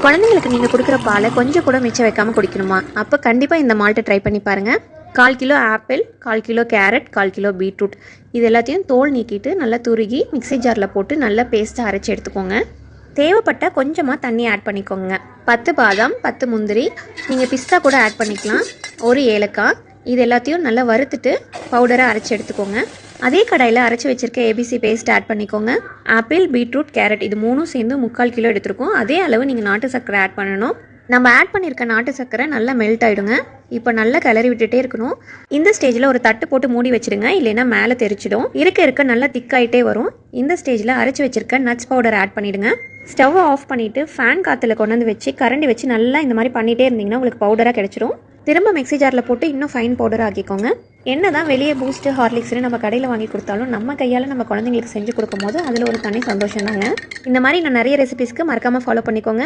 குழந்தைங்களுக்கு நீங்கள் கொடுக்குற பாலை கொஞ்சம் கூட மிச்சம் வைக்காமல் குடிக்கணுமா? அப்போ கண்டிப்பாக இந்த மால்ட்டை ட்ரை பண்ணி பாருங்கள். 1/4 kilo apple, 1/4 kilo carrot, 1/4 kilo beetroot இது எல்லாத்தையும் தோல் நீக்கிட்டு நல்லா துருகி மிக்ஸி ஜாரில் போட்டு நல்லா பேஸ்ட்டாக அரைச்சி எடுத்துக்கோங்க. தேவைப்பட்ட கொஞ்சமாக தண்ணி ஆட் பண்ணிக்கோங்க. 10 பாதாம், 10 முந்திரி, நீங்கள் பிஸ்தா கூட ஆட் பண்ணிக்கலாம். ஒரு ஏலக்காய், இது எல்லாத்தையும் நல்லா வறுத்துட்டு பவுடராக அரைச்சி எடுத்துக்கோங்க. அதே கடாயில் அரைச்சி வச்சுருக்க ஏபிசி பேஸ்ட் ஆட் பண்ணிக்கோங்க. ஆப்பிள், பீட்ரூட், கேரட் இது மூணும் சேர்ந்து 3/4 கிலோ எடுத்துருக்கோம். அதே அளவு நீங்கள் நாட்டு சர்க்கரை ஆட் பண்ணணும். நம்ம ஆட் பண்ணியிருக்க நாட்டு சர்க்கரை நல்லா மெல்ட் ஆகிடுங்க. இப்போ நல்லா கிளறி விட்டுட்டே இருக்கணும். இந்த ஸ்டேஜில் ஒரு தட்டு போட்டு மூடி வச்சுடுங்க, இல்லைன்னா மேலே தெரிச்சிடும். இருக்க நல்லா திக்காயிட்டே வரும். இந்த ஸ்டேஜில் அரைச்சி வச்சிருக்க நட்ஸ் பவுடர் ஆட் பண்ணிவிடுங்க. ஸ்டவ் ஆஃப் பண்ணிவிட்டு ஃபேன் காற்றுல கொண்டு வந்து வச்சு கரண்டி வச்சு நல்லா இந்த மாதிரி பண்ணிகிட்டே இருந்தீங்கன்னா உங்களுக்கு பவுடராக கிடச்சிரும். திரும்ப மிக்ஸி ஜாரில் போட்டு இன்னும் ஃபைன் பவுடர் ஆக்கிக்கோங்க. என்ன தான் வெளியே பூஸ்ட்டு ஹார்லிக்ஸ்னு நம்ம கடையில் வாங்கி கொடுத்தாலும் நம்ம கையால் நம்ம குழந்தைங்களுக்கு செஞ்சு கொடுக்கும்போது அதில் ஒரு தனி சந்தோஷம் தாங்க. இந்த மாதிரி நான் நிறைய ரெசிபீஸ்க்கு மறக்காமல் ஃபாலோ பண்ணிக்கோங்க.